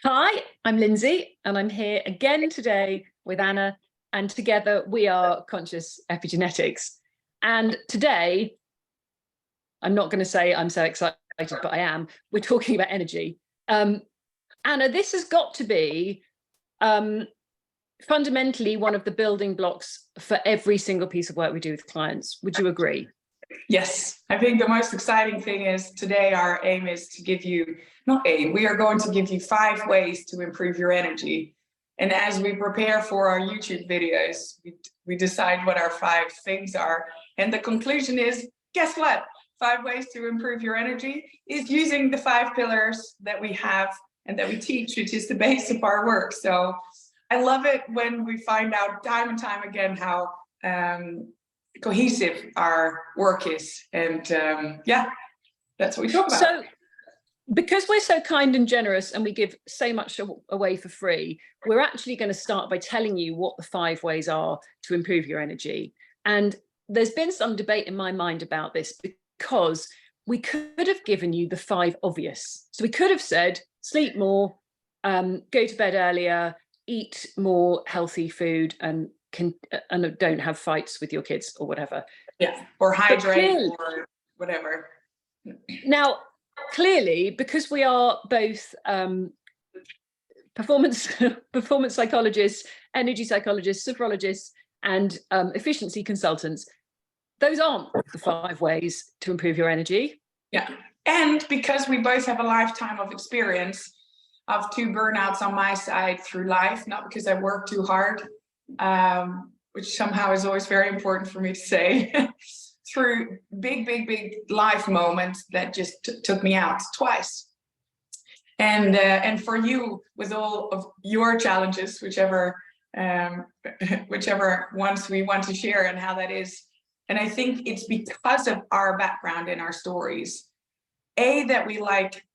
Hi, I'm Lindsey, and I'm here again today with Anna, and together we are Conscious Epigenetics. And today, I'm not going to say I'm so excited, but I am. We're talking about energy. Anna, this has got to be fundamentally one of the building blocks for every single piece of work we do with clients. Would you agree? Yes, I think the most exciting thing is today our aim is to give you, we are going to give you 5 ways to improve your energy. And as we prepare for our YouTube videos, we decide what our 5 things are. And the conclusion is, guess what? 5 ways to improve your energy is using the 5 pillars that we have and that we teach, which is the base of our work. So I love it when we find out time and time again how cohesive our work is, and yeah, that's what we talk about. So because we're so kind and generous and we give so much away for free, we're actually going to start by telling you what the 5 ways are to improve your energy. And there's been some debate in my mind about this, because we could have given you the 5 obvious. So we could have said sleep more, go to bed earlier, eat more healthy food, and don't have fights with your kids or whatever. Yeah, or hydrate or whatever. Now, clearly, because we are both performance psychologists, energy psychologists, sophrologists, and efficiency consultants, those aren't the 5 ways to improve your energy. Yeah, and because we both have a lifetime of experience of 2 burnouts on my side through life, not because I work too hard, which somehow is always very important for me to say, through big life moments that just took me out twice. And for you, with all of your challenges, whichever ones we want to share and how that is. And I think it's because of our background and our stories, that we like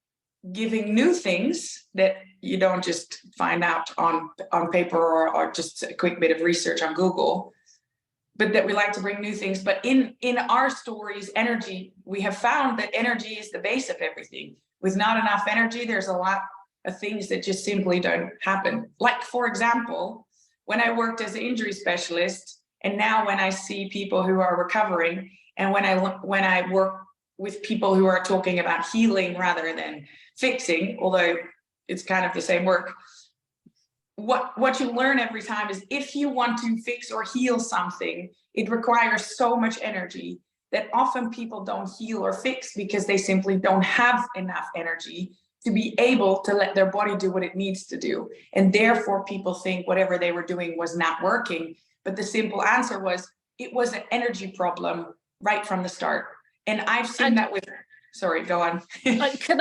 giving new things that you don't just find out on paper or just a quick bit of research on Google, but that we like to bring new things. But in our stories, energy, we have found that energy is the base of everything. With not enough energy, there's a lot of things that just simply don't happen. Like, for example, when I worked as an injury specialist, and now when I see people who are recovering, and when I work with people who are talking about healing rather than fixing, although it's kind of the same work, what you learn every time is if you want to fix or heal something, it requires so much energy that often people don't heal or fix because they simply don't have enough energy to be able to let their body do what it needs to do. And therefore people think whatever they were doing was not working. But the simple answer was, it was an energy problem right from the start. And I've seen that with, sorry, go on. Can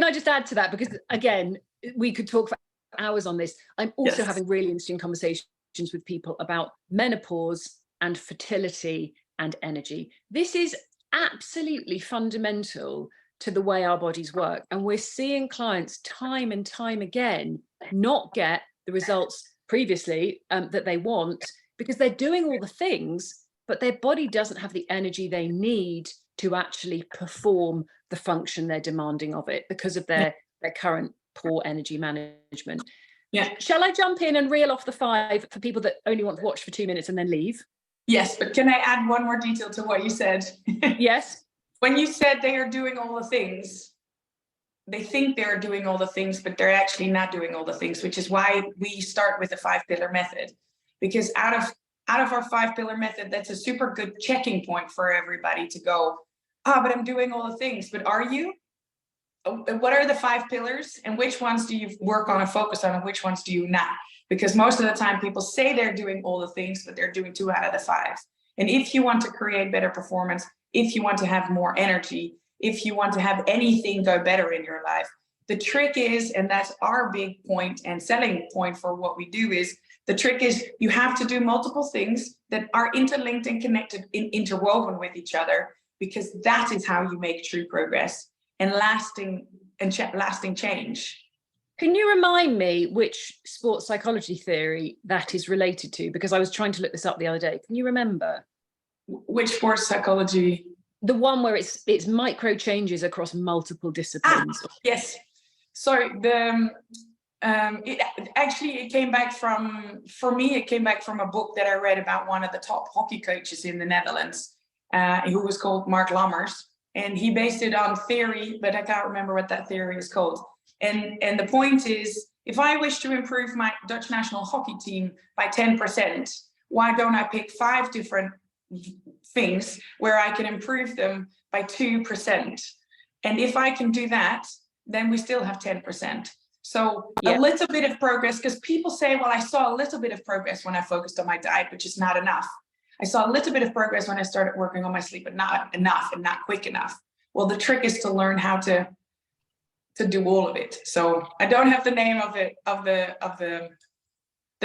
I just add to that? Because again, we could talk for hours on this. I'm also having really interesting conversations with people about menopause and fertility and energy. This is absolutely fundamental to the way our bodies work. And we're seeing clients time and time again not get the results previously that they want, because they're doing all the things, but their body doesn't have the energy they need to actually perform the function they're demanding of it because of their current poor energy management. Yeah. Shall I jump in and reel off the 5 for people that only want to watch for 2 minutes and then leave? Yes, but can I add one more detail to what you said? Yes. When you said they are doing all the things, they think they're doing all the things, but they're actually not doing all the things, which is why we start with the 5-pillar method. Because out of our 5-pillar method, that's a super good checking point for everybody to go, but I'm doing all the things, but are you? What are the 5 pillars, and which ones do you work on and focus on, and which ones do you not? Because most of the time people say they're doing all the things, but they're doing 2 out of the 5. And if you want to create better performance, if you want to have more energy, if you want to have anything go better in your life, the trick is, and that's our big point and selling point for what we do, is the trick is you have to do multiple things that are interlinked and connected and interwoven with each other, because that is how you make true progress and lasting change. Can you remind me which sports psychology theory that is related to? Because I was trying to look this up the other day. Can you remember? Which sports psychology? The one where it's micro changes across multiple disciplines. Yes. So the it came back from, for me, it came back from a book that I read about one of the top hockey coaches in the Netherlands, who was called Mark Lammers. And he based it on theory, but I can't remember what that theory is called. And the point is, if I wish to improve my Dutch national hockey team by 10%, why don't I pick 5 different things where I can improve them by 2%? And if I can do that, then we still have 10%. So a little bit of progress, because people say, well, I saw a little bit of progress when I focused on my diet, which is not enough. I saw a little bit of progress when I started working on my sleep, but not enough and not quick enough. Well, the trick is to learn how to do all of it. So I don't have the name of the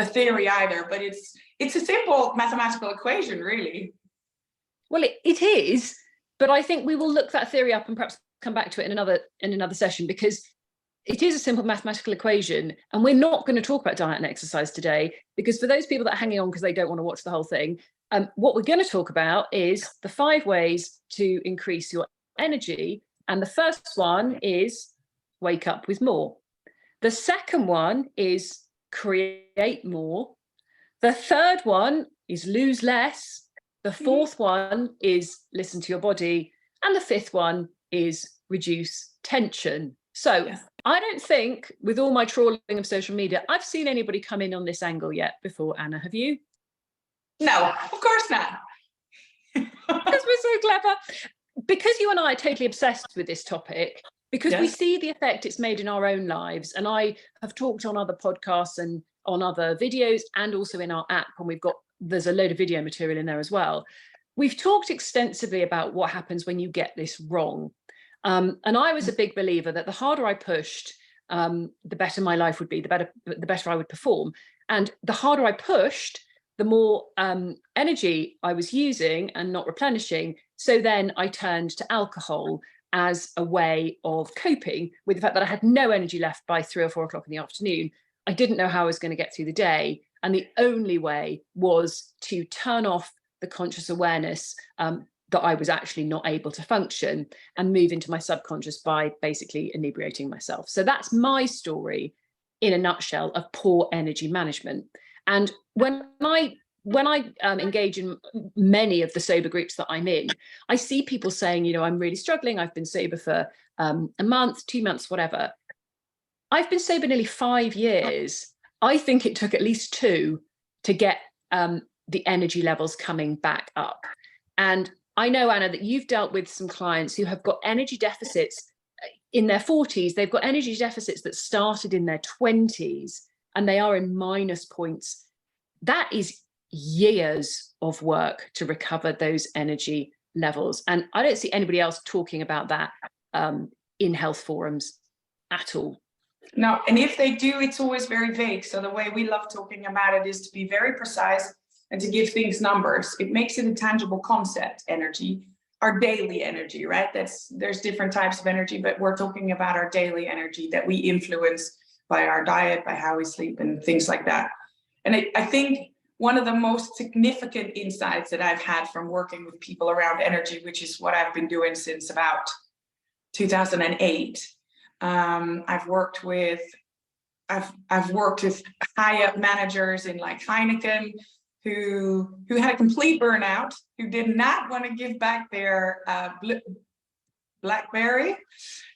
theory either, but it's a simple mathematical equation, really. Well, it is, but I think we will look that theory up and perhaps come back to it in another session, because it is a simple mathematical equation, and we're not going to talk about diet and exercise today, because for those people that are hanging on because they don't want to watch the whole thing, what we're going to talk about is the 5 ways to increase your energy. And the first one is wake up with more. The second one is create more. The third one is lose less. The fourth one is listen to your body. And the fifth one is reduce tension. So I don't think, with all my trawling of social media, I've seen anybody come in on this angle yet before. Anna, have you? No, of course not. Because we're so clever. Because you and I are totally obsessed with this topic, because we see the effect it's made in our own lives. And I have talked on other podcasts and on other videos, and also in our app, and there's a load of video material in there as well. We've talked extensively about what happens when you get this wrong. And I was a big believer that the harder I pushed, the better my life would be, the better I would perform. And the harder I pushed, the more energy I was using and not replenishing. So then I turned to alcohol as a way of coping with the fact that I had no energy left by 3 or 4 o'clock in the afternoon. I didn't know how I was going to get through the day. And the only way was to turn off the conscious awareness that I was actually not able to function, and move into my subconscious by basically inebriating myself. So that's my story in a nutshell of poor energy management. And when I engage in many of the sober groups that I'm in, I see people saying, I'm really struggling. I've been sober for a month, 2 months, whatever. I've been sober nearly 5 years. I think it took at least 2 to get the energy levels coming back up. And I know, Anna, that you've dealt with some clients who have got energy deficits in their 40s. They've got energy deficits that started in their 20s, and they are in minus points. That is years of work to recover those energy levels. And I don't see anybody else talking about that in health forums at all. No, and if they do, it's always very vague. So the way we love talking about it is to be very precise and to give things numbers. It makes it a tangible concept, energy, our daily energy, right? There's different types of energy, but we're talking about our daily energy that we influence by our diet, by how we sleep and things like that. And I think one of the most significant insights that I've had from working with people around energy, which is what I've been doing since about 2008, I've worked with high up managers in like Heineken who had a complete burnout, who did not want to give back their BlackBerry.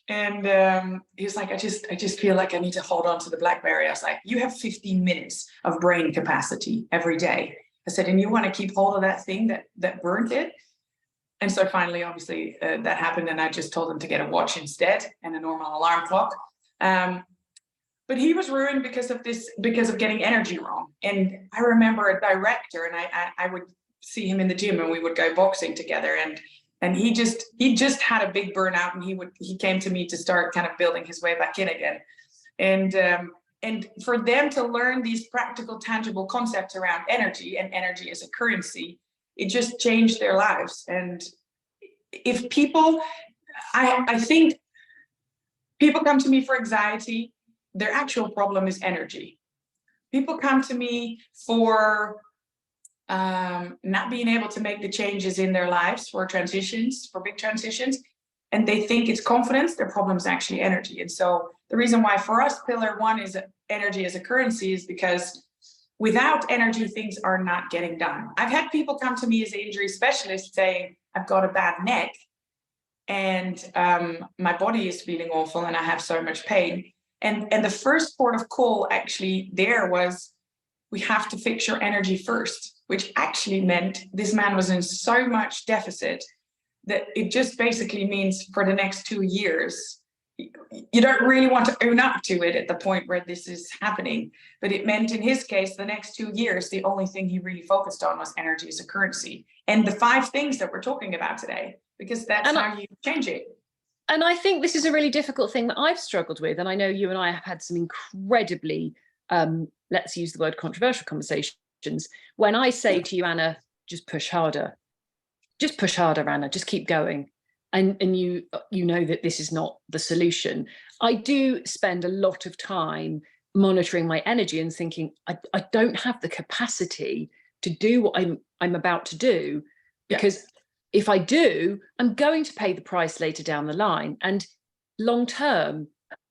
And he was like, I just feel like I need to hold on to the BlackBerry. I was like, you have 15 minutes of brain capacity every day. I said, and you want to keep hold of that thing that burnt it? And so finally, obviously, that happened, and I just told him to get a watch instead and a normal alarm clock. But he was ruined because of getting energy wrong. And I remember a director, and I would see him in the gym, and we would go boxing together. And he just had a big burnout, and he came to me to start kind of building his way back in again. And for them to learn these practical, tangible concepts around energy and energy as a currency, it just changed their lives. And if people, I think people come to me for anxiety, their actual problem is energy. People come to me for not being able to make the changes in their lives for transitions, for big transitions, and they think it's confidence. Their problem is actually energy. And so the reason why for us pillar 1 is energy as a currency is because without energy, things are not getting done. I've had people come to me as injury specialists saying, I've got a bad neck and my body is feeling awful and I have so much pain. And the first port of call actually there was, we have to fix your energy first, which actually meant this man was in so much deficit that it just basically means for the next 2 years, you don't really want to own up to it at the point where this is happening. But it meant in his case, the next 2 years, the only thing he really focused on was energy as a currency. And the 5 things that we're talking about today, because that's how you change it. And I think this is a really difficult thing that I've struggled with. And I know you and I have had some incredibly, let's use the word controversial conversations. When I say to you, Anna, just push harder, Anna, just keep going. And you know that this is not the solution. I do spend a lot of time monitoring my energy and thinking, I don't have the capacity to do what I'm about to do, because if I do, I'm going to pay the price later down the line. And long term,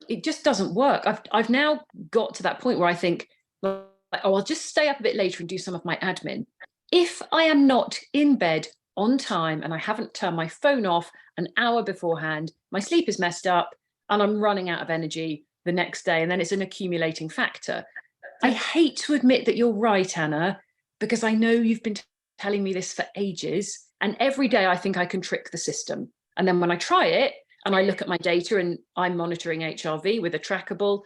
it just doesn't work. I've now got to that point where I think, well, I'll just stay up a bit later and do some of my admin. If I am not in bed on time and I haven't turned my phone off an hour beforehand, my sleep is messed up and I'm running out of energy the next day. And then it's an accumulating factor. I hate to admit that you're right, Anna, because I know you've been telling me this for ages. And every day I think I can trick the system. And then when I try it and I look at my data and I'm monitoring HRV with a trackable,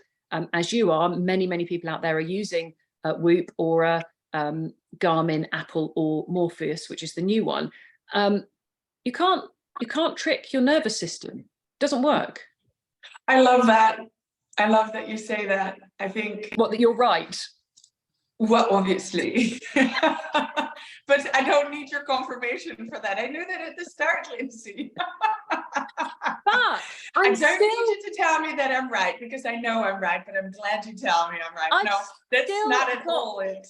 as you are, many, many people out there are using Whoop, Aura, Garmin, Apple, or Morpheus, which is the new one. You can't trick your nervous system. It doesn't work. I love that. I love that you say that. I think that you're right. Well, obviously. But I don't need your confirmation for that. I knew that at the start, Lindsey. But I don't need you to tell me that I'm right, because I know I'm right, but I'm glad you tell me I'm right. No, that's not at all it.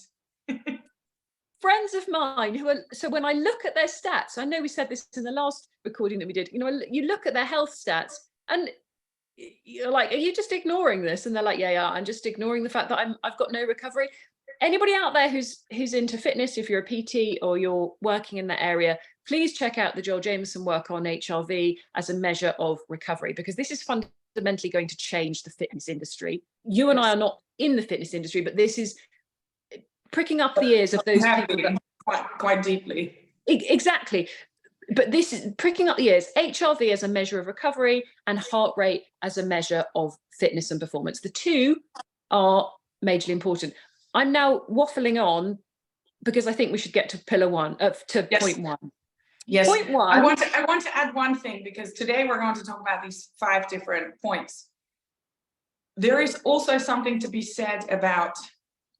Friends of mine who are, so when I look at their stats, I know we said this in the last recording that we did, you look at their health stats and you're like, are you just ignoring this? And they're like, yeah, I'm just ignoring the fact that I've got no recovery. Anybody out there who's into fitness, if you're a PT or you're working in that area, please check out the Joel Jameson work on HRV as a measure of recovery, because this is fundamentally going to change the fitness industry. You and I are not in the fitness industry, but this is pricking up the ears of those people that, quite deeply. Exactly. But this is pricking up the ears. HRV as a measure of recovery and heart rate as a measure of fitness and performance. The two are majorly important. I'm now waffling on because I think we should get to pillar 1, point 1. Yes. Point 1. I want to add one thing, because today we're going to talk about these 5 different points. There is also something to be said about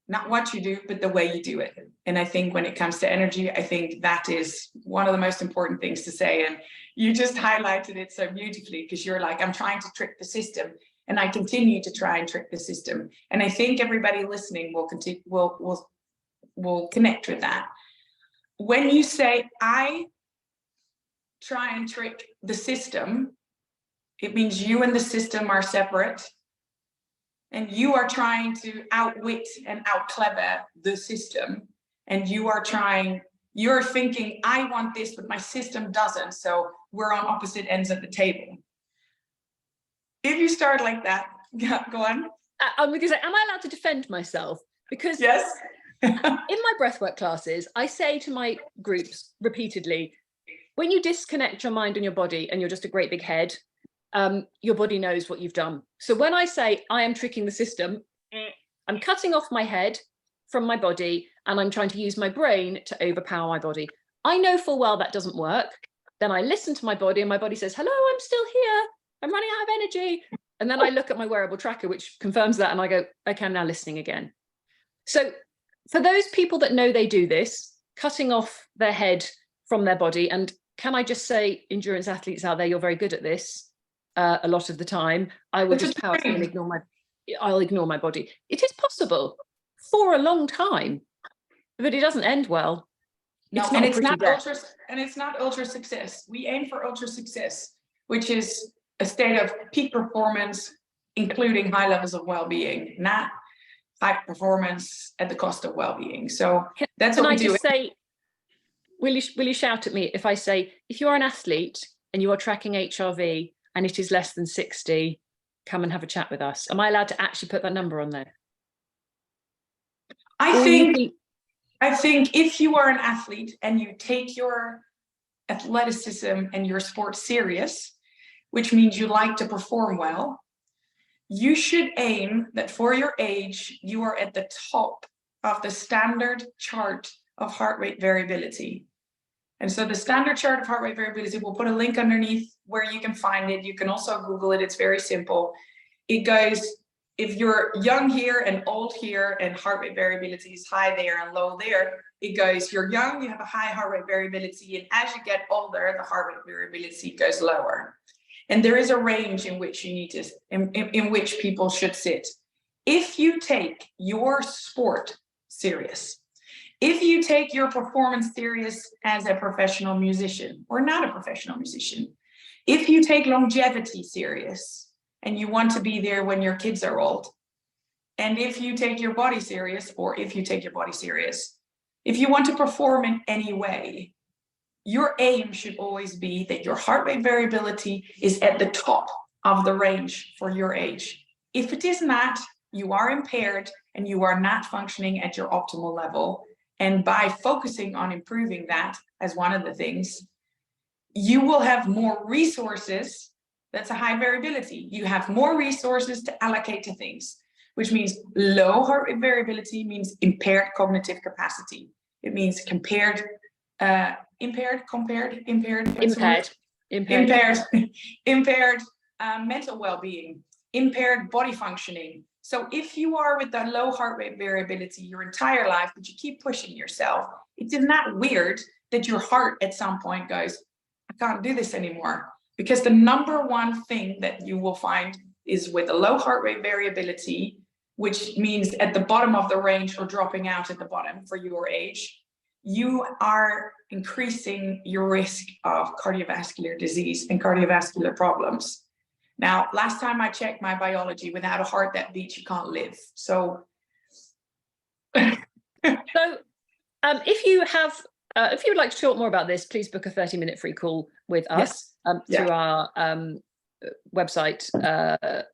not what you do, but the way you do it. And I think when it comes to energy, I think that is one of the most important things to say. And you just highlighted it so beautifully, because you're like, I'm trying to trick the system. And I continue to try and trick the system. And I think everybody listening will continue, will connect with that. When you say, I try and trick the system, it means you and the system are separate. And you are trying to outwit and outclever the system. And you're thinking, I want this, but my system doesn't. So we're on opposite ends of the table. If you start like that, go on. I'm going to say, am I allowed to defend myself? Because yes. In my breathwork classes, I say to my groups repeatedly, when you disconnect your mind and your body and you're just a great big head, your body knows what you've done. So when I say I am tricking the system, I'm cutting off my head from my body and I'm trying to use my brain to overpower my body. I know full well that doesn't work. Then I listen to my body and my body says, hello, I'm still here. I'm running out of energy. And then I look at my wearable tracker, which confirms that. And I go, okay, I'm now listening again. So for those people that know they do this, cutting off their head from their body, and can I just say, endurance athletes out there, you're very good at this a lot of the time. I will just power through and ignore my body. It is possible for a long time, but it doesn't end well. It's not ultra success. We aim for ultra success, which is a state of peak performance, including high levels of well-being, not high performance at the cost of well-being. So that's what we do. Can I just say, will you shout at me if I say, if you're an athlete and you are tracking HRV and it is less than 60, come and have a chat with us? Am I allowed to actually put that number on there? I think if you are an athlete and you take your athleticism and your sport serious, which means you like to perform well, you should aim that for your age, you are at the top of the standard chart of heart rate variability. And so the standard chart of heart rate variability, we'll put a link underneath where you can find it. You can also Google it. It's very simple. It goes, if you're young here and old here and heart rate variability is high there and low there, it goes, you're young, you have a high heart rate variability. And as you get older, the heart rate variability goes lower. And there is a range in which you need to, in which people should sit. If you take your sport serious, if you take your performance serious as a professional musician or not a professional musician, if you take longevity serious and you want to be there when your kids are old, and if you take your body serious, or if you take your body serious, if you want to perform in any way, your aim should always be that your heart rate variability is at the top of the range for your age. If it is not, you are impaired and you are not functioning at your optimal level. And by focusing on improving that as one of the things, you will have more resources. That's a high variability. You have more resources to allocate to things, which means low heart rate variability means impaired cognitive capacity. It means impaired mental well-being, impaired body functioning. So if you are with the low heart rate variability your entire life, but you keep pushing yourself, it is not weird that your heart at some point goes, I can't do this anymore. Because the number one thing that you will find is with a low heart rate variability, which means at the bottom of the range or dropping out at the bottom for your age, you are increasing your risk of cardiovascular disease and cardiovascular problems. Now, last time I checked my biology, without a heart that beats, you can't live. So, if you would like to talk more about this, please book a 30-minute free call with us through our website. That's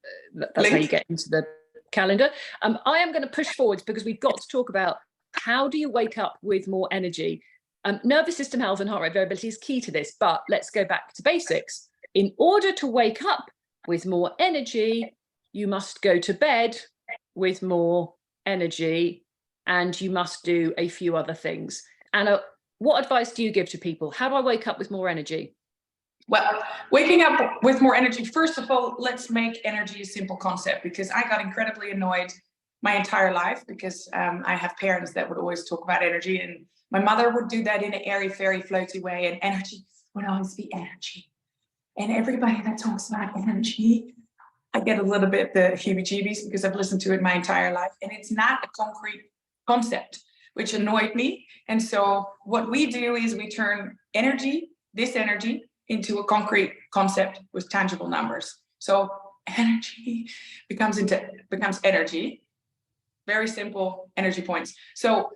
link. How you get into the calendar. I am going to push forwards because we've got to talk about how do you wake up with more energy. Nervous system health and heart rate variability is key to this, but let's go back to basics. In order to wake up with more energy, you must go to bed with more energy, and you must do a few other things. Anna, what advice do you give to people? How do I wake up with more energy? Well, waking up with more energy, first of all, let's make energy a simple concept, because I got incredibly annoyed my entire life because I have parents that would always talk about energy, and my mother would do that in an airy, fairy, floaty way, and energy would always be energy. And everybody that talks about energy, I get a little bit the heebie-jeebies because I've listened to it my entire life, and it's not a concrete concept, which annoyed me. And so what we do is we turn energy, this energy, into a concrete concept with tangible numbers. So energy becomes energy. Very simple energy points. So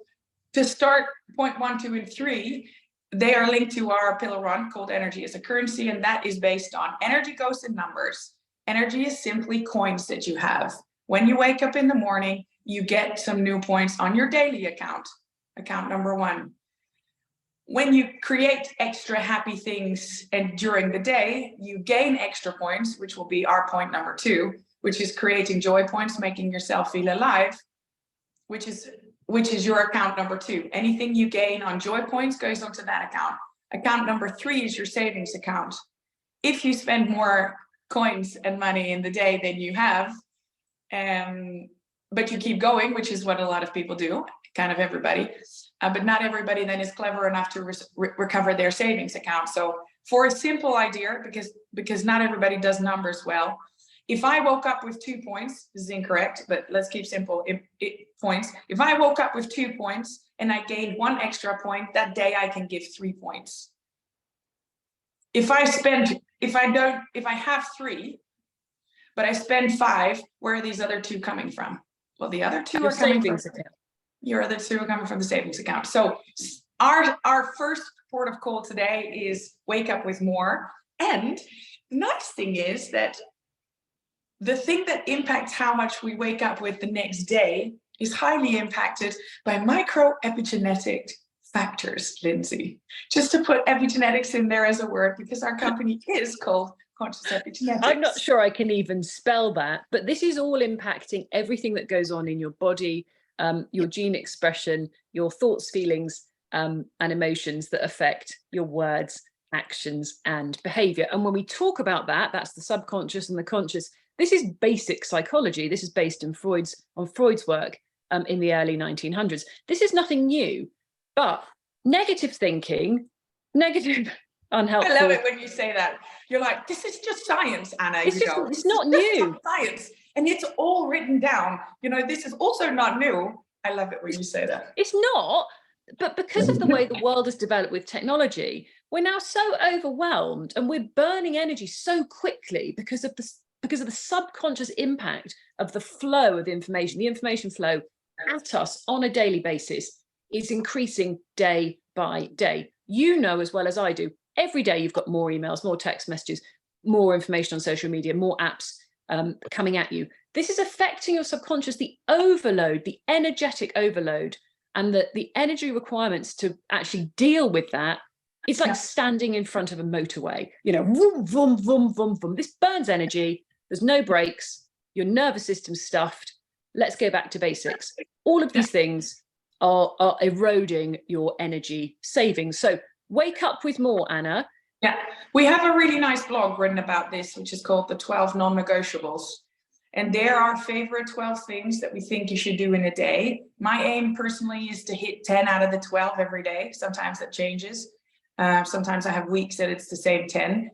to start, point 1, 2, and 3, they are linked to our pillar 1 called energy as a currency, and that is based on energy goes in numbers. Energy is simply coins that you have. When you wake up in the morning, you get some new points on your daily account number 1. When you create extra happy things and during the day, you gain extra points, which will be our point number 2, which is creating joy points, making yourself feel alive, which is your account number 2. Anything you gain on joy points goes onto that account. Account number 3 is your savings account. If you spend more coins and money in the day than you have, but you keep going, which is what a lot of people do, kind of everybody, but not everybody then is clever enough to recover their savings account. So for a simple idea, because not everybody does numbers well, if I woke up with 2 points, this is incorrect, but let's keep simple points. If I woke up with 2 points and I gained 1 extra point, that day I can give 3 points. If I have 3, but I spend 5. Where are these other 2 coming from? Well, the other 2 Your are coming from savings account. your other 2 are coming from the savings account. So our first port of call today is wake up with more. And the nice thing is that the thing that impacts how much we wake up with the next day is highly impacted by micro epigenetic factors, Lindsey. Just to put epigenetics in there as a word, because our company is called Conscious Epigenetics. I'm not sure I can even spell that, but this is all impacting everything that goes on in your body, your gene expression, your thoughts, feelings, and emotions that affect your words, actions, and behavior. And when we talk about that, that's the subconscious and the conscious. This is basic psychology. This is based on Freud's work in the early 1900s. This is nothing new, but negative thinking, negative, unhelpful. I love it when you say that. You're like, this is just science, Anna. It's not new. Science, and it's all written down. This is also not new. I love it when you say that. It's not, but because of the way the world has developed with technology, we're now so overwhelmed and we're burning energy so quickly because of the subconscious impact of the flow of information. The information flow at us on a daily basis is increasing day by day. You know as well as I do, every day you've got more emails, more text messages, more information on social media, more apps coming at you. This is affecting your subconscious, the overload, the energetic overload, and the energy requirements to actually deal with that. It's like standing in front of a motorway, vroom, vroom, vroom, vroom, vroom. This burns energy. There's no brakes. Your nervous system's stuffed. Let's go back to basics. All of these things are eroding your energy savings. So wake up with more, Anna. Yeah, we have a really nice blog written about this, which is called the 12 non-negotiables. And they're our favorite 12 things that we think you should do in a day. My aim personally is to hit 10 out of the 12 every day. Sometimes that changes. Sometimes I have weeks that it's the same 10.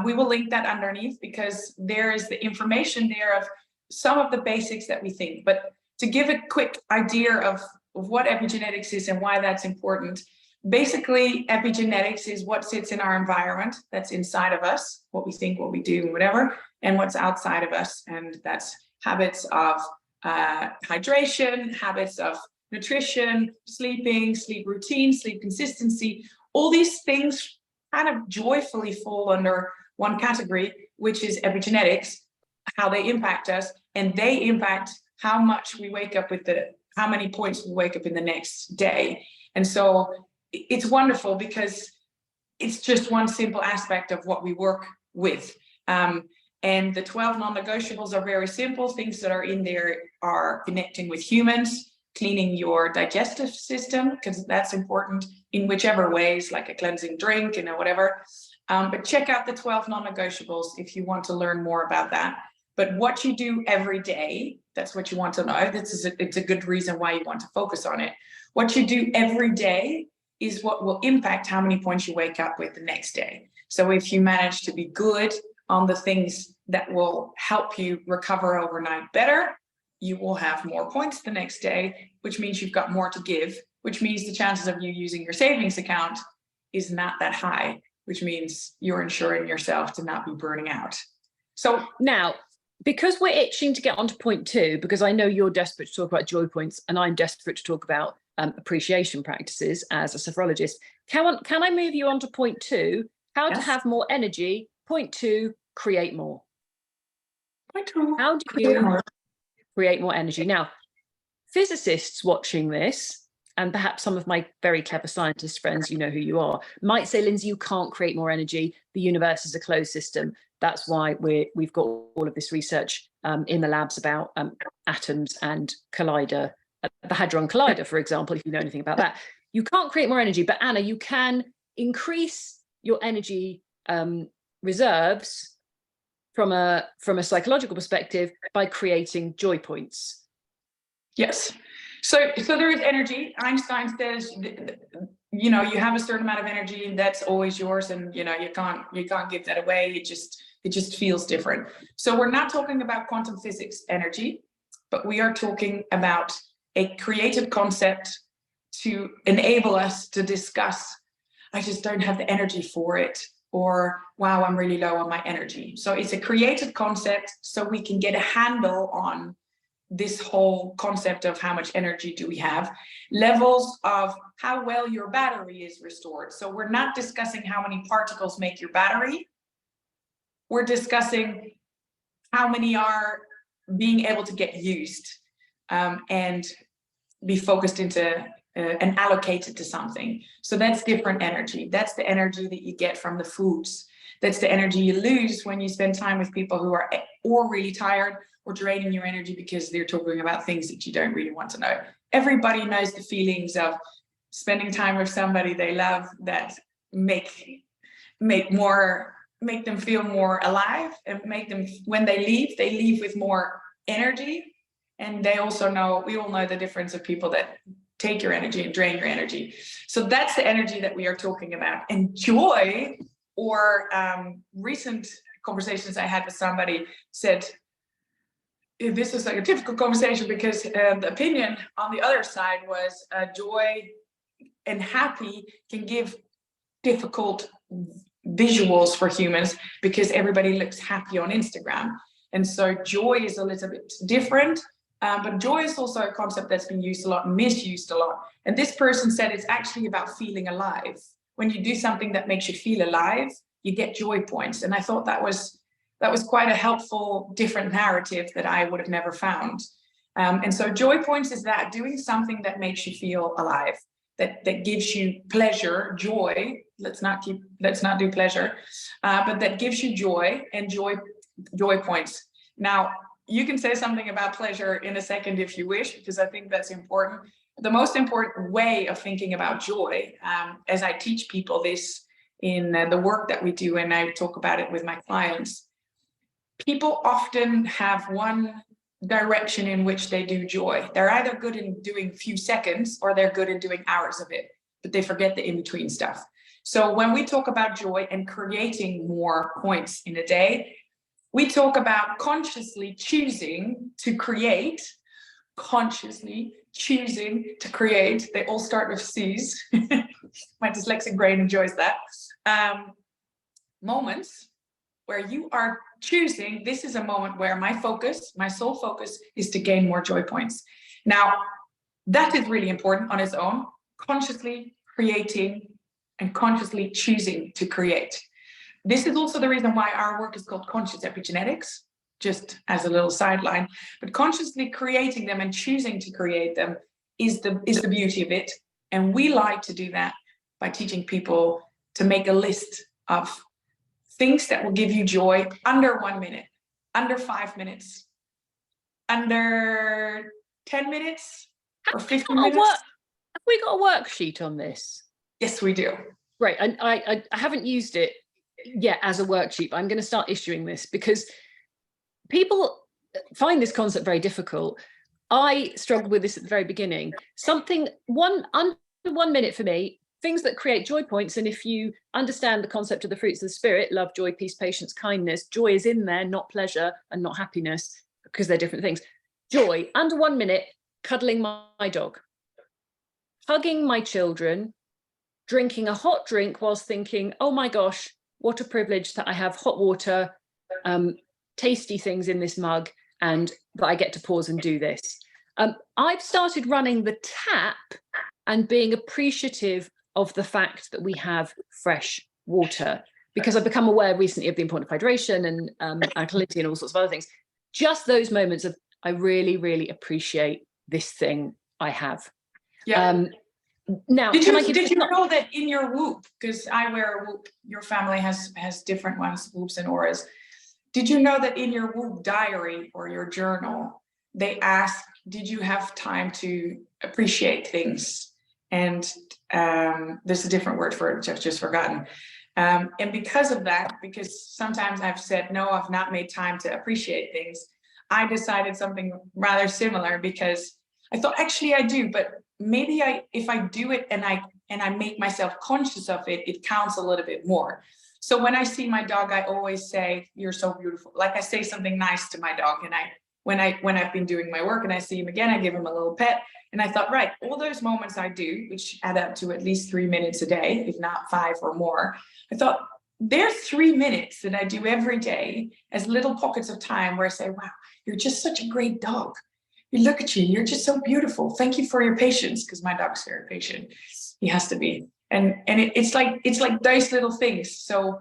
We will link that underneath because there is the information there of some of the basics that we think. But to give a quick idea of what epigenetics is and why that's important, basically epigenetics is what sits in our environment, that's inside of us, what we think, what we do, whatever, and what's outside of us. And that's habits of hydration, habits of nutrition, sleeping, sleep routine, sleep consistency. All these things kind of joyfully fall under one category, which is epigenetics, how they impact us, and they impact how much we wake up with how many points we wake up in the next day. And so it's wonderful because it's just one simple aspect of what we work with. And the 12 non-negotiables are very simple. Things that are in there are connecting with humans, cleaning your digestive system, because that's important in whichever ways, like a cleansing drink, whatever. But check out the 12 non-negotiables if you want to learn more about that. But what you do every day, that's what you want to know. It's a good reason why you want to focus on it. What you do every day is what will impact how many points you wake up with the next day. So if you manage to be good on the things that will help you recover overnight better, you will have more points the next day, which means you've got more to give, which means the chances of you using your savings account is not that high, which means you're ensuring yourself to not be burning out. So now, because we're itching to get onto point 2, because I know you're desperate to talk about joy points and I'm desperate to talk about appreciation practices as a sophrologist, can I move you on to point 2, how to have more energy? Point 2, create more. Point 2, how do you create more energy? Now, physicists watching this, and perhaps some of my very clever scientist friends, you know who you are, might say, Lindsey, you can't create more energy. The universe is a closed system. That's why we've got all of this research in the labs about atoms and collider, the Hadron Collider, for example, if you know anything about that. You can't create more energy, but Anna, you can increase your energy reserves from a psychological perspective by creating joy points. Yes. So there is energy. Einstein says, you have a certain amount of energy and that's always yours, and you can't give that away. It just feels different. So we're not talking about quantum physics energy, but we are talking about a creative concept to enable us to discuss, I just don't have the energy for it. or wow, I'm really low on my energy. So it's a created concept so we can get a handle on this whole concept of how much energy do we have, levels of how well your battery is restored. So we're not discussing how many particles make your battery. We're discussing how many are being able to get used and be focused into and allocated to something. So that's different energy. That's the energy that you get from the foods. That's the energy you lose when you spend time with people who are or really tired or draining your energy because they're talking about things that you don't really want to know. Everybody knows the feelings of spending time with somebody they love that make them feel more alive, and make them, when they leave with more energy. And they also know, we all know the difference of people that take your energy and drain your energy. So that's the energy that we are talking about. And joy, or recent conversations I had with somebody said, this is like a difficult conversation because the opinion on the other side was joy and happy can give difficult visuals for humans because everybody looks happy on Instagram. And so joy is a little bit different, but joy is also a concept that's been used a lot and misused a lot. And this person said it's actually about feeling alive. When you do something that makes you feel alive, you get joy points. And I thought that was quite a helpful, different narrative that I would have never found. And so joy points is that doing something that makes you feel alive, that gives you pleasure, joy. Let's not do pleasure, but that gives you joy, and joy points. Now, you can say something about pleasure in a second if you wish, because I think that's important. The most important way of thinking about joy, as I teach people this in the work that we do, and I talk about it with my clients, people often have one direction in which they do joy. They're either good in doing a few seconds or they're good in doing hours of it, but they forget the in-between stuff. So when we talk about joy and creating more points in a day, we talk about consciously choosing to create, They all start with C's. My dyslexic brain enjoys that. Moments where you are choosing, this is a moment where my sole focus is to gain more joy points. Now, that is really important on its own, consciously creating and consciously choosing to create. This is also the reason why our work is called Conscious Epigenetics, just as a little sideline. But consciously creating them and choosing to create them is the beauty of it. And we like to do that by teaching people to make a list of things that will give you joy under 1 minute, under 5 minutes, under 10 minutes, or 15 minutes. Have we got a worksheet on this? Yes, we do. Right. And I haven't used it yet as a worksheet, but I'm going to start issuing this because people find this concept very difficult. I struggled with this at the very beginning. Under 1 minute for me, things that create joy points. And if you understand the concept of the fruits of the spirit, love, joy, peace, patience, kindness, joy is in there, not pleasure and not happiness, because they're different things. Joy, under 1 minute, cuddling my dog, hugging my children, drinking a hot drink whilst thinking, oh my gosh, what a privilege that I have hot water, tasty things in this mug, and that I get to pause and do this. I've started running the tap and being appreciative of the fact that we have fresh water, because I've become aware recently of the importance of hydration and alkalinity and all sorts of other things. Just those moments of, I really, really appreciate this thing I have. Yeah. Now, did you know that in your Whoop, because I wear a Whoop, your family has different ones, Whoops and auras. Did you know that in your Whoop diary or your journal, they ask, did you have time to appreciate things? And there's a different word for it, which I've just forgotten. And because of that, because sometimes I've said, no, I've not made time to appreciate things, I decided something rather similar, because I thought, actually I do, but maybe if I do it and I make myself conscious of it, it counts a little bit more. So when I see my dog, I always say, you're so beautiful. Like I say something nice to my dog, and when I've been doing my work and I see him again, I give him a little pet. And I thought, right, all those moments I do, which add up to at least 3 minutes a day, if not 5 or more, I thought, there are 3 minutes that I do every day as little pockets of time where I say, wow, you're just such a great dog. You look at you, you're just so beautiful. Thank you for your patience, because my dog's very patient. He has to be. And it's like those little things. So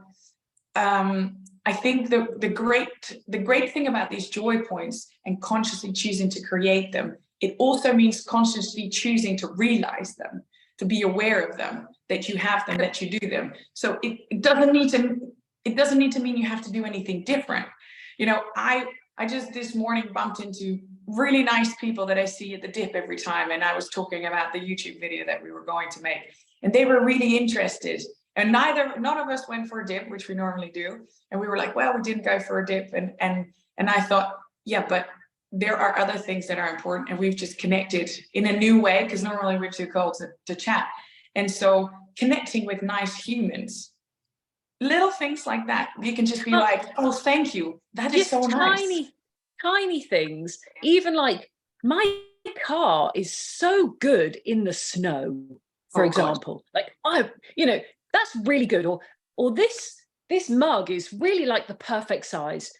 I think the great thing about these joy points and consciously choosing to create them, it also means consciously choosing to realize them, to be aware of them, that you have them, that you do them. So it doesn't need to mean you have to do anything different. You know, I just this morning bumped into really nice people that I see at the dip every time, and I was talking about the YouTube video that we were going to make, and they were really interested. And none of us went for a dip, which we normally do. And we were like, well, we didn't go for a dip. And I thought, yeah, but there are other things that are important, and we've just connected in a new way, because normally we're too cold to chat. And so connecting with nice humans, little things like that, you can just be like, oh, thank you. That is so nice. Tiny things, even like my car is so good in the snow, for example. God. Like, that's really good. Or this mug is really like the perfect size.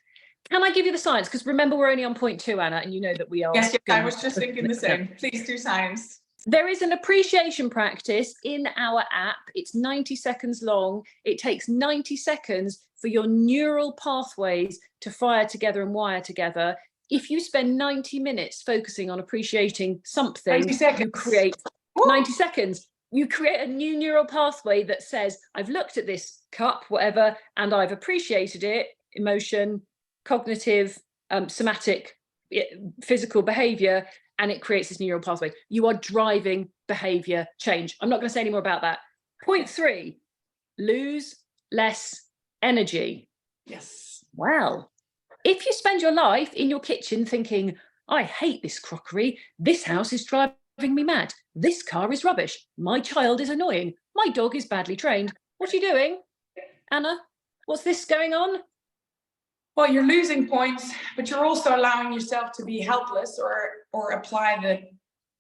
Can I give you the science? Because remember, we're only on point 2, Anna, and you know that we are. Yes, I was just thinking the same. Please do science. There is an appreciation practice in our app. It's 90 seconds long. It takes 90 seconds for your neural pathways to fire together and wire together. If you spend 90 minutes focusing on appreciating something, you create 90 seconds. You create a new neural pathway that says, I've looked at this cup, whatever, and I've appreciated it, emotion, cognitive, somatic, physical behavior, and it creates this neural pathway. You are driving behavior change. I'm not going to say any more about that. Point 3, lose less energy. Yes. Well, if you spend your life in your kitchen thinking, I hate this crockery, this house is driving me mad, this car is rubbish, my child is annoying, my dog is badly trained, what are you doing, Anna? What's this going on? Well, you're losing points, but you're also allowing yourself to be helpless, or apply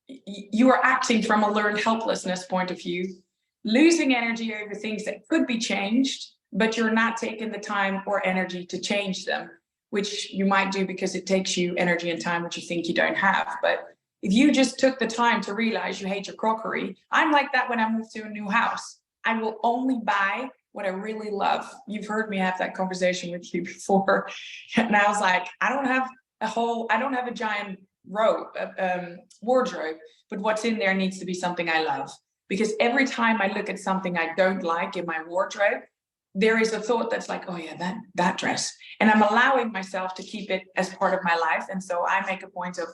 you are acting from a learned helplessness point of view, losing energy over things that could be changed, but you're not taking the time or energy to change them, which you might do because it takes you energy and time which you think you don't have. But if you just took the time to realize you hate your crockery, I'm like that when I move to a new house. I will only buy what I really love. You've heard me have that conversation with you before. And I was like, I don't have a giant wardrobe, but what's in there needs to be something I love. Because every time I look at something I don't like in my wardrobe, there is a thought that's like, oh yeah, that dress. And I'm allowing myself to keep it as part of my life. And so I make a point of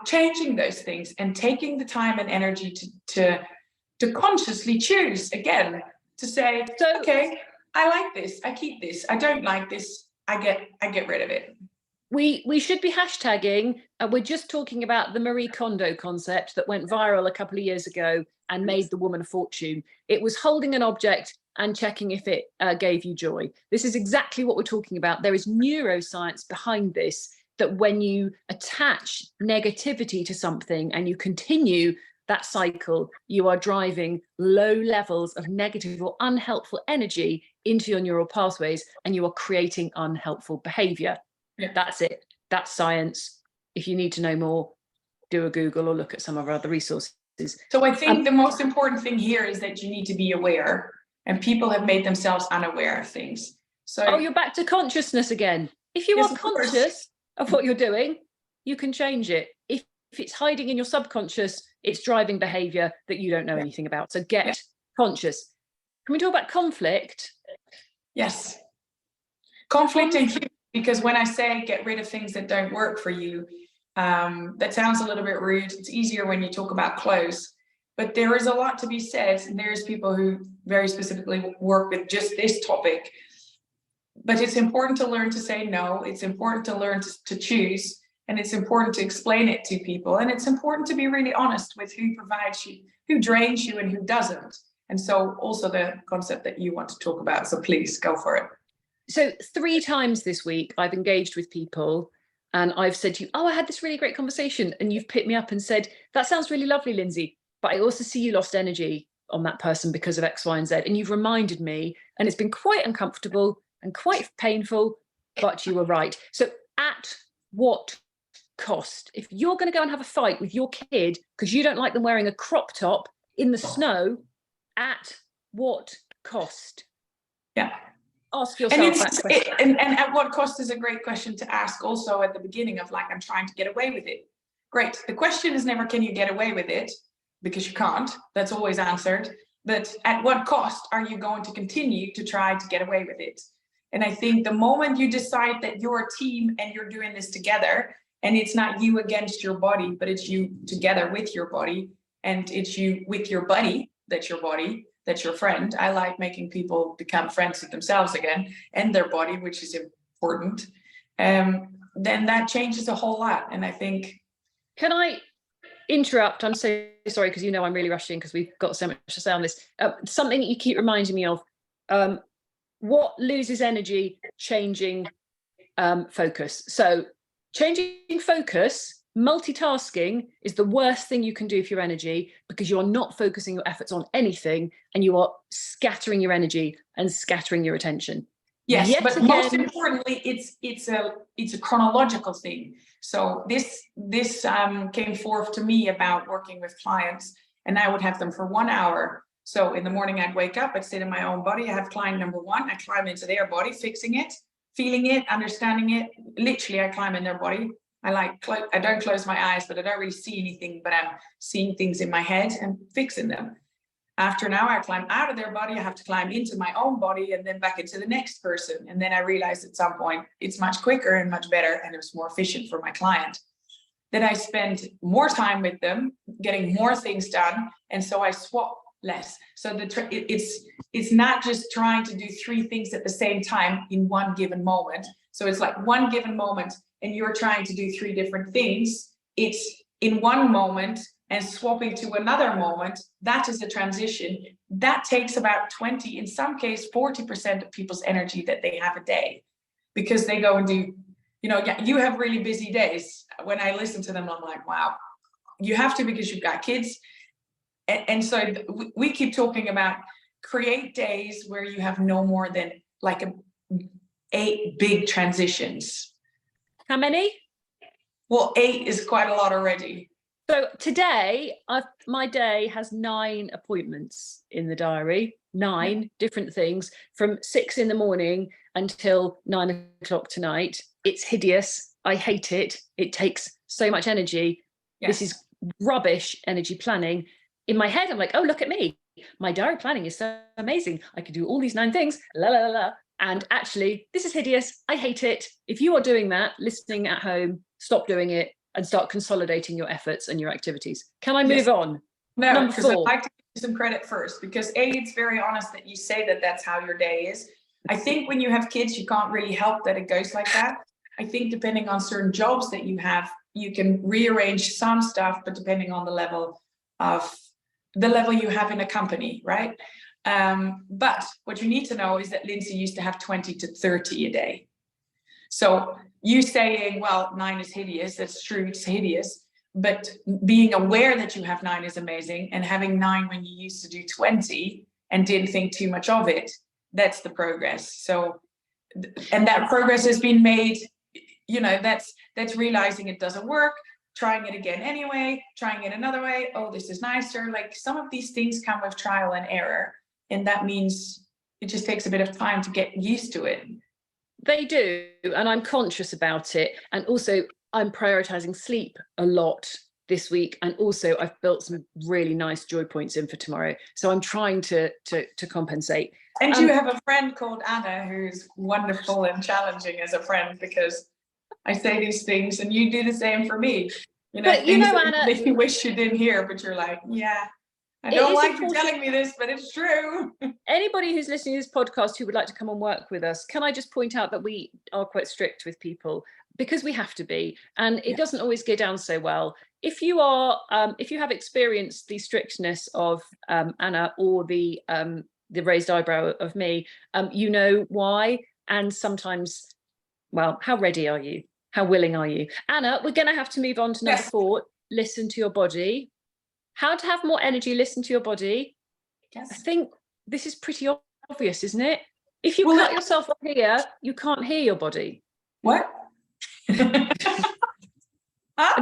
changing those things and taking the time and energy to consciously choose again, to say, okay, I like this, I keep this. I don't like this, I get rid of it. We should be hashtagging, we're just talking about the Marie Kondo concept that went viral a couple of years ago and made the woman a fortune. It was holding an object and checking if it gave you joy. This is exactly what we're talking about. There is neuroscience behind this, that when you attach negativity to something and you continue that cycle, you are driving low levels of negative or unhelpful energy into your neural pathways, and you are creating unhelpful behavior. Yeah. That's it. That's science. If you need to know more, do a Google or look at some of our other resources. So I think the most important thing here is that you need to be aware, and people have made themselves unaware of things. So you're back to consciousness again. If you are conscious of what you're doing, you can change it. If it's hiding in your subconscious, it's driving behavior that you don't know anything about. So get conscious. Can we talk about conflict? Yes. Conflict and humor, because when I say get rid of things that don't work for you, that sounds a little bit rude. It's easier when you talk about clothes, but there is a lot to be said. And there's people who very specifically work with just this topic. But it's important to learn to say no. It's important to learn to choose. And it's important to explain it to people. And it's important to be really honest with who provides you, who drains you, and who doesn't. And so also the concept that you want to talk about. So please go for it. So 3 times this week, I've engaged with people and I've said to you, I had this really great conversation. And you've picked me up and said, that sounds really lovely, Lindsey. But I also see you lost energy on that person because of X, Y, and Z. And you've reminded me and it's been quite uncomfortable and quite painful, but you were right. So at what cost? If you're going to go and have a fight with your kid because you don't like them wearing a crop top in the snow, at what cost? Yeah. Ask yourself that question. And at what cost is a great question to ask also at the beginning of, like, I'm trying to get away with it. Great. The question is never, can you get away with it? Because you can't. That's always answered. But at what cost are you going to continue to try to get away with it? And I think the moment you decide that you're a team and you're doing this together, and it's not you against your body, but it's you together with your body, and it's you with your buddy, that's your body, that's your friend. I like making people become friends with themselves again and their body, which is important. Then that changes a whole lot. And I think... Can I interrupt? I'm so sorry, because I'm really rushing because we've got so much to say on this. Something that you keep reminding me of, what loses energy? Changing focus. So changing focus, multitasking is the worst thing you can do for your energy, because you're not focusing your efforts on anything and you are scattering your energy and scattering your attention. Yes, but most importantly, it's a chronological thing. So this came forth to me about working with clients, and I would have them for 1 hour. So in the morning, I'd wake up, I'd sit in my own body. I have client number one. I climb into their body, fixing it, feeling it, understanding it. Literally, I climb in their body. I don't close my eyes, but I don't really see anything, but I'm seeing things in my head and fixing them. After an hour, I climb out of their body. I have to climb into my own body and then back into the next person. And then I realized at some point it's much quicker and much better, and it was more efficient for my client. Then I spend more time with them, getting more things done. And so I swap less. So it's not just trying to do 3 things at the same time in one given moment. So it's like one given moment and you're trying to do 3 different things. It's in one moment and swapping to another moment. That is a transition. That takes about 20, in some case, 40% of people's energy that they have a day, because they go and do, you have really busy days. When I listen to them, I'm like, wow, you have to, because you've got kids. And so we keep talking about create days where you have no more than like 8 big transitions. How many? Well, 8 is quite a lot already. So today, my day has 9 appointments in the diary, 9 different things from 6 in the morning until 9 o'clock tonight. It's hideous. I hate it. It takes so much energy. Yes. This is rubbish energy planning. In my head, I'm like, oh, look at me. My diary planning is so amazing. I can do all these 9 things, la, la, la, la. And actually, this is hideous. I hate it. If you are doing that, listening at home, stop doing it and start consolidating your efforts and your activities. Can I move on? No, because I'd like to give you some credit first, because it's very honest that you say that that's how your day is. I think when you have kids, you can't really help that it goes like that. I think depending on certain jobs that you have, you can rearrange some stuff, but depending on the level you have in a company, right? But what you need to know is that Lindsey used to have 20 to 30 a day. So you saying, well, 9 is hideous, that's true, it's hideous, but being aware that you have 9 is amazing, and having 9 when you used to do 20 and didn't think too much of it, that's the progress. So, and that progress has been made, that's realizing it doesn't work, trying it again anyway, trying it another way, oh, this is nicer. Like, some of these things come with trial and error, and that means it just takes a bit of time to get used to it. They do, and I'm conscious about it. And also, I'm prioritizing sleep a lot this week. And also, I've built some really nice joy points in for tomorrow. So I'm trying to compensate. And you have a friend called Anna who's wonderful and challenging as a friend, because I say these things and you do the same for me. But Anna, that you wish you didn't hear, but you're like, yeah. I don't like you telling me this, but it's true. Anybody who's listening to this podcast who would like to come and work with us, can I just point out that we are quite strict with people, because we have to be, and it doesn't always go down so well. If you have experienced the strictness of Anna, or the raised eyebrow of me, you know why. And sometimes, well, how ready are you? How willing are you? Anna, we're going to have to move on to number 4. Listen to your body. How to have more energy, listen to your body. Yes. I think this is pretty obvious, isn't it? If you cut yourself off here, you can't hear your body. What? I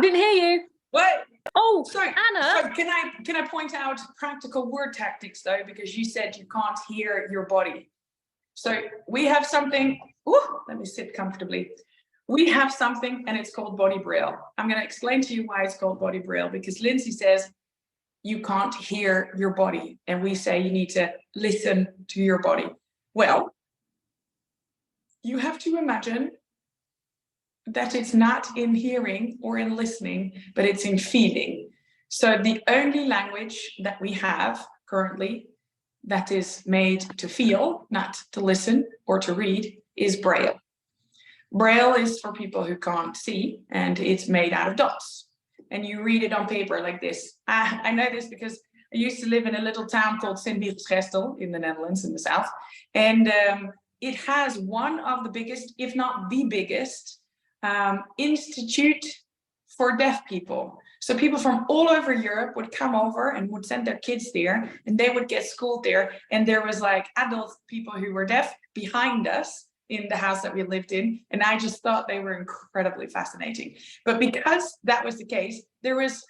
didn't hear you. What? Oh, sorry, Anna. So can I point out practical word tactics though, because you said you can't hear your body. So we have something. Ooh, let me sit comfortably. We have something, and it's called BodyBraille. I'm going to explain to you why it's called BodyBraille, because Lindsey says you can't hear your body, and we say you need to listen to your body. Well, you have to imagine that it's not in hearing or in listening, but it's in feeling. So the only language that we have currently that is made to feel, not to listen or to read, is Braille. Braille is for people who can't see, and it's made out of dots. And you read it on paper like this. I know this because I used to live in a little town called Sint-Wiersgestel in the Netherlands, in the south. And it has one of the biggest, if not the biggest, institute for deaf people. So people from all over Europe would come over and would send their kids there, and they would get schooled there. And there was like adult people who were deaf behind us in the house that we lived in. And I just thought they were incredibly fascinating. But because that was the case, there was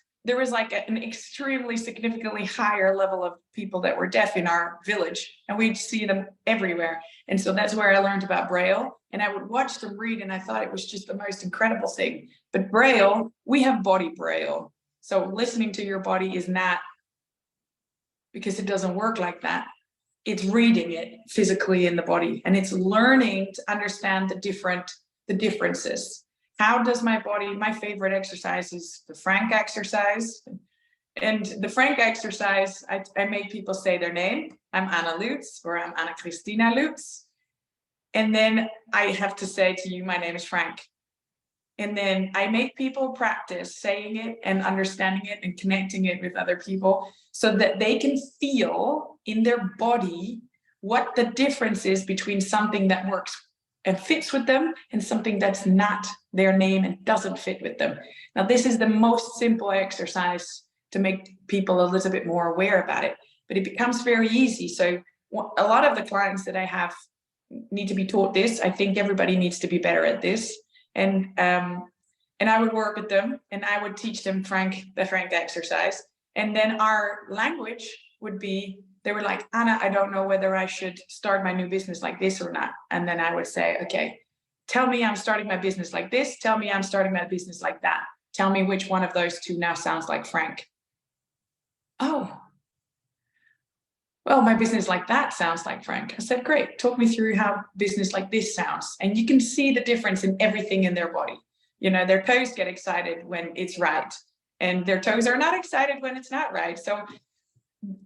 like an extremely significantly higher level of people that were deaf in our village, and we'd see them everywhere. And so that's where I learned about Braille, and I would watch them read, and I thought it was just the most incredible thing. But Braille, we have BodyBraille. So listening to your body is not, because it doesn't work like that. It's reading it physically in the body, and it's learning to understand the differences. How does my body, my favorite exercise is the Frank exercise. And the Frank exercise, I make people say their name. I'm Anna Lutz, or I'm Anna Christina Lutz. And then I have to say to you, my name is Frank. And then I make people practice saying it and understanding it and connecting it with other people so that they can feel in their body what the difference is between something that works and fits with them and something that's not their name and doesn't fit with them. Now, this is the most simple exercise to make people a little bit more aware about it, but it becomes very easy. So a lot of the clients that I have need to be taught this. I think everybody needs to be better at this. And I would work with them, and I would teach them the Frank exercise. And then our language would be, they were like, Anna, I don't know whether I should start my new business like this or not. And then I would say, okay, tell me I'm starting my business like this. Tell me I'm starting my business like that. Tell me which one of those two now sounds like Frank. Oh, well, my business like that sounds like Frank. I said, great, talk me through how business like this sounds. And you can see the difference in everything in their body. You know, their toes get excited when it's right, and their toes are not excited when it's not right. So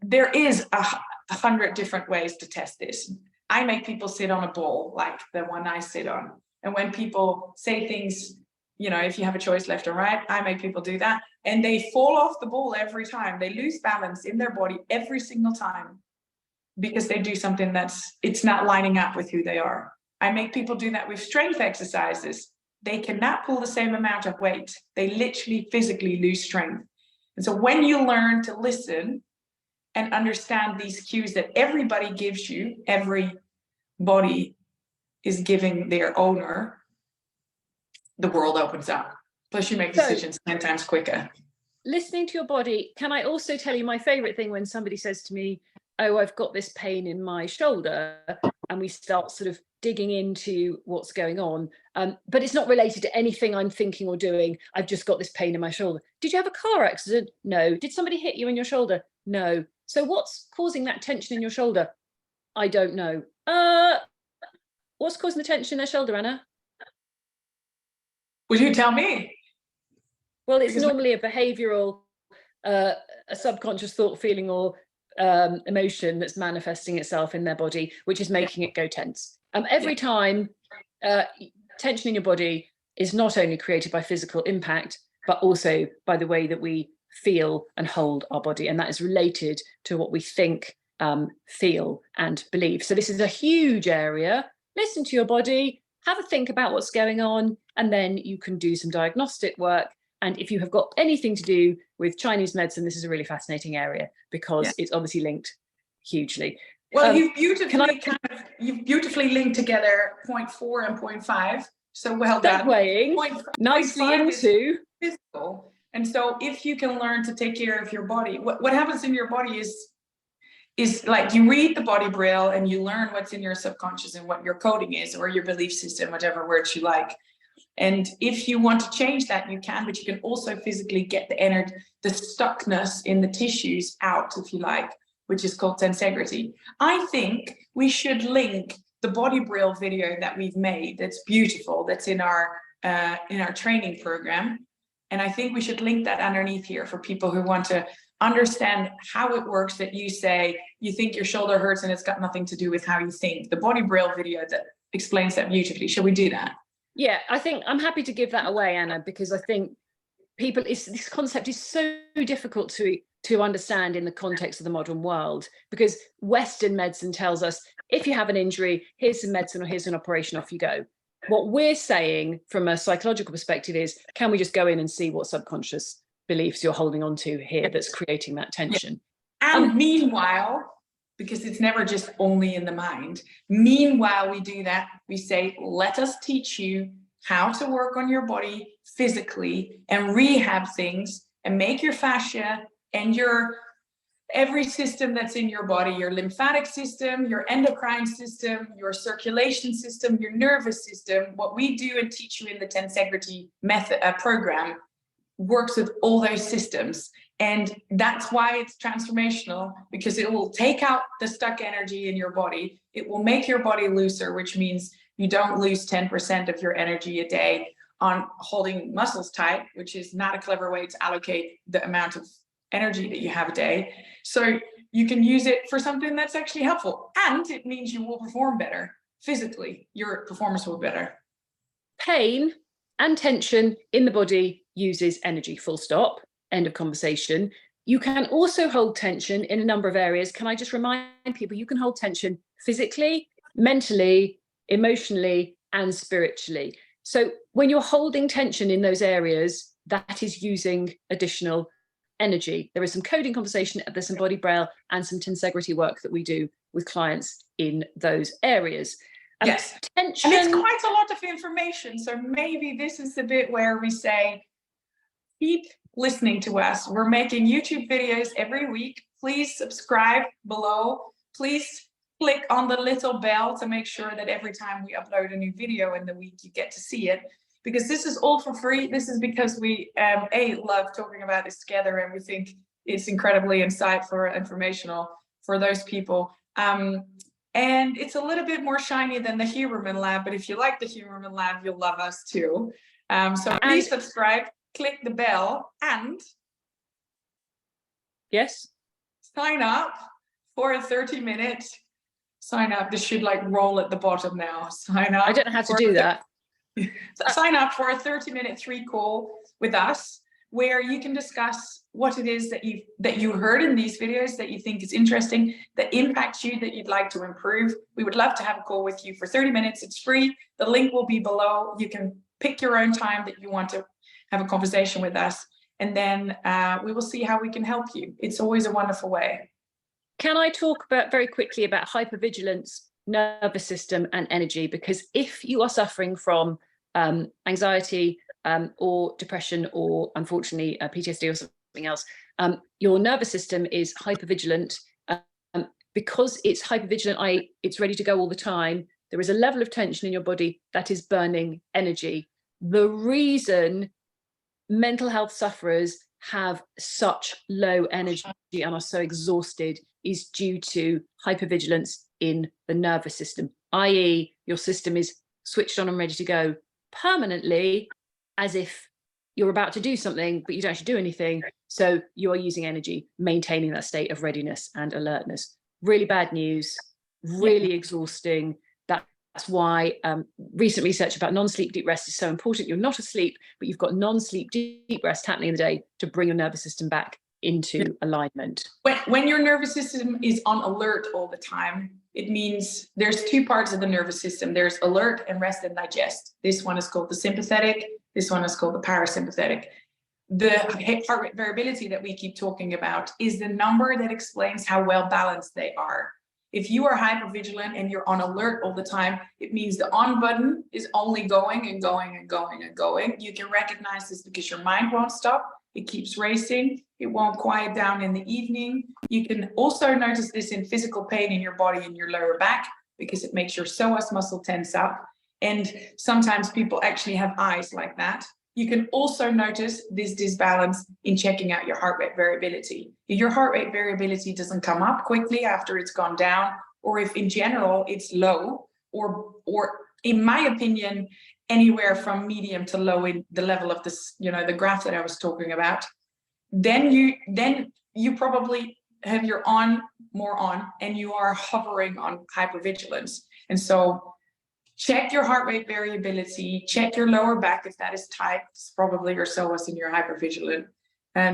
there is 100 different ways to test this. I make people sit on a ball like the one I sit on. And when people say things, you know, if you have a choice left or right, I make people do that. And they fall off the ball every time. They lose balance in their body every single time, because they do something it's not lining up with who they are. I make people do that with strength exercises. They cannot pull the same amount of weight. They literally physically lose strength. And so when you learn to listen and understand these cues that everybody gives you, every body is giving their owner, the world opens up. Plus you make decisions 10 times quicker. Listening to your body, can I also tell you my favorite thing when somebody says to me, oh, I've got this pain in my shoulder, and we start sort of digging into what's going on, but it's not related to anything I'm thinking or doing. I've just got this pain in my shoulder. Did you have a car accident? No. Did somebody hit you in your shoulder? No. So what's causing that tension in your shoulder? I don't know. What's causing the tension in their shoulder, Anna? Would you tell me? Well, it's normally a behavioral, a subconscious thought, feeling, or emotion that's manifesting itself in their body, which is making it go tense. Every time, tension in your body is not only created by physical impact, but also by the way that we feel and hold our body. And that is related to what we think, feel, and believe. So this is a huge area. Listen to your body, have a think about what's going on, and then you can do some diagnostic work. And if you have got anything to do with Chinese medicine, this is a really fascinating area, because it's obviously linked hugely. Well, you've beautifully linked together point 4 and point 5. So well done. Segueing nicely into physical. And so if you can learn to take care of your body, what happens in your body is like you read the BodyBraille and you learn what's in your subconscious and what your coding is, or your belief system, whatever words you like. And if you want to change that, you can, but you can also physically get the energy, the stuckness in the tissues out, if you like, which is called tensegrity. I think we should link the BodyBraille video that we've made, that's beautiful, that's in our training program. And I think we should link that underneath here for people who want to understand how it works, that you say, you think your shoulder hurts and it's got nothing to do with how you think. The BodyBraille video that explains that beautifully. Shall we do that? Yeah, I think I'm happy to give that away, Anna, because I think this concept is so difficult to understand in the context of the modern world, because Western medicine tells us, if you have an injury, here's some medicine or here's an operation, off you go. What we're saying from a psychological perspective is, can we just go in and see what subconscious beliefs you're holding on to here that's creating that tension? And meanwhile, because it's never just only in the mind, meanwhile we do that, we say, let us teach you how to work on your body physically and rehab things and make your fascia and your every system that's in your body, your lymphatic system, your endocrine system, your circulation system, your nervous system. What we do and teach you in the tensegrity method program works with all those systems. And that's why it's transformational, because it will take out the stuck energy in your body. It will make your body looser, which means you don't lose 10% of your energy a day on holding muscles tight, which is not a clever way to allocate the amount of energy that you have a day. So you can use it for something that's actually helpful. And it means you will perform better physically. Your performance will be better. Pain and tension in the body uses energy, full stop, end of conversation. You can also hold tension in a number of areas. Can I just remind people, you can hold tension physically, mentally, emotionally, and spiritually. So when you're holding tension in those areas, that is using additional energy. There is some coding conversation, there's some BodyBraille and some tensegrity work that we do with clients in those areas. Yes, tension, and it's quite a lot of information. So maybe this is the bit where we say, keep listening to us. We're making YouTube videos every week. Please subscribe below. Please click on the little bell to make sure that every time we upload a new video in the week, you get to see it. Because this is all for free. This is because we love talking about this together, and we think it's incredibly insightful and informational for those people. And it's a little bit more shiny than the Huberman Lab, but if you like the Huberman Lab, you'll love us too. So please subscribe, click the bell, and yes, sign up for a 30-minute sign up. This should like roll at the bottom now. Sign up. I don't know how to do that. Sign up for a 30-minute 3-call with us, where you can discuss what it is that you heard in these videos that you think is interesting, that impacts you, that you'd like to improve. We would love to have a call with you for 30 minutes. It's free. The link will be below. You can pick your own time that you want to have a conversation with us, and then we will see how we can help you. It's always a wonderful way. Can I talk very quickly about hypervigilance, nervous system, and energy? Because if you are suffering from anxiety or depression, or unfortunately PTSD or something else, your nervous system is hypervigilant. Because it's hypervigilant, it's ready to go all the time. There is a level of tension in your body that is burning energy. The reason mental health sufferers have such low energy and are so exhausted is due to hypervigilance in the nervous system, i.e. your system is switched on and ready to go permanently, as if you're about to do something, but you don't actually do anything. So you are using energy, maintaining that state of readiness and alertness. Really bad news, really exhausting. That's why recent research about non-sleep deep rest is so important. You're not asleep, but you've got non-sleep deep rest happening in the day to bring your nervous system back into alignment. When your nervous system is on alert all the time, it means there's two parts of the nervous system. There's alert and rest and digest. This one is called the sympathetic. This one is called the parasympathetic. The heart rate variability that we keep talking about is the number that explains how well balanced they are. If you are hypervigilant and you're on alert all the time, it means the on button is only going and going and going and going. You can recognize this because your mind won't stop. It keeps racing. It won't quiet down in the evening. You can also notice this in physical pain in your body and your lower back, because it makes your psoas muscle tense up. And sometimes people actually have eyes like that. You can also notice this disbalance in checking out your heart rate variability. If your heart rate variability doesn't come up quickly after it's gone down, or if in general it's low, or in my opinion, anywhere from medium to low in the level of this, the graph that I was talking about, then you probably have your more on, and you are hovering on hypervigilance. And so check your heart rate variability, check your lower back if that is tight. It's probably your psoas and you're hypervigilant.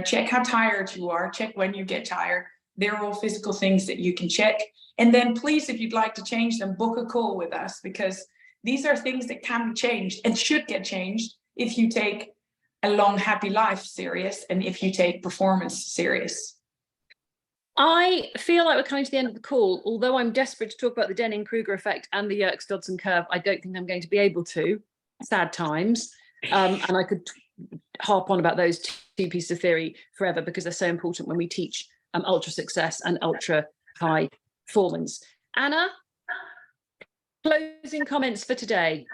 Check how tired you are, check when you get tired. They're all physical things that you can check. And then please, if you'd like to change them, book a call with us, because these are things that can be changed and should get changed if you take a long, happy life serious and if you take performance serious. I feel like we're coming to the end of the call. Although I'm desperate to talk about the Dunning-Kruger effect and the Yerkes-Dodson curve, I don't think I'm going to be able to. Sad times. And I could harp on about those two pieces of theory forever, because they're so important when we teach ultra success and ultra high performance. Anna, closing comments for today.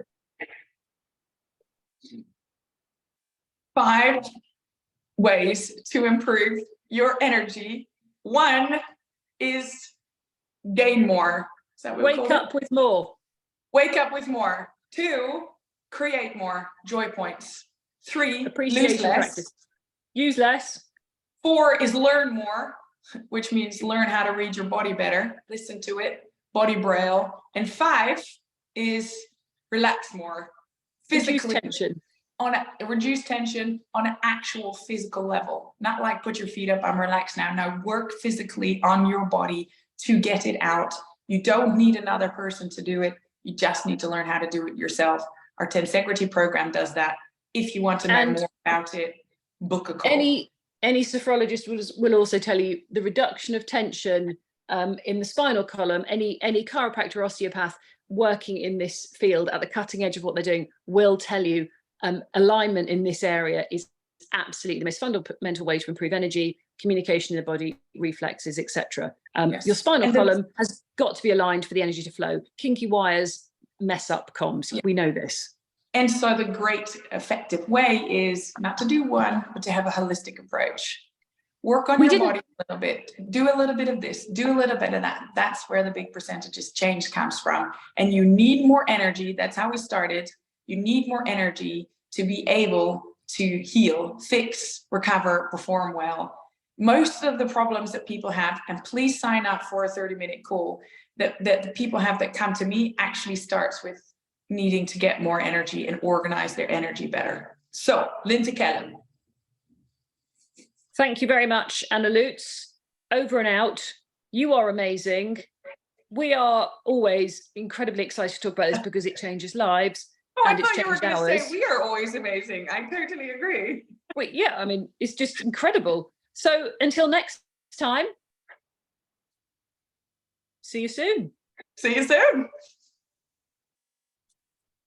5 ways to improve your energy. 1 is gain more. Is that what Wake up with more. Wake up with more. 2, create more joy points. 3, appreciation lose less. practice. Use less. 4 is learn more, which means learn how to read your body better. Listen to it. BodyBraille. And 5 is relax more. Physically. Reduce tension. Reduce tension on an actual physical level, not like put your feet up, I'm relaxed now. Now work physically on your body to get it out. You don't need another person to do it. You just need to learn how to do it yourself. Our Tensegrity program does that. If you want to know more about it, book a call. Any sophrologist will also tell you the reduction of tension in the spinal column. Any chiropractor or osteopath working in this field at the cutting edge of what they're doing will tell you alignment in this area is absolutely the most fundamental way to improve energy, communication in the body, reflexes, etc. Yes. Your spinal column has got to be aligned for the energy to flow. Kinky wires mess up comms. Yeah. We know this. And so the great effective way is not to do one, but to have a holistic approach. Work on your body a little bit. Do a little bit of this. Do a little bit of that. That's where the big percentages change comes from. And you need more energy. That's how we started. You need more energy to be able to heal, fix, recover, perform well. Most of the problems that people have, and please sign up for a 30-minute call, that the people have that come to me actually starts with needing to get more energy and organize their energy better. So, Lindsey Kelham. Thank you very much, Anna Lutz. Over and out. You are amazing. We are always incredibly excited to talk about this because it changes lives. Oh, I thought you were going to say we are always amazing. I totally agree. Wait, yeah, I mean, it's just incredible. So until next time, see you soon. See you soon.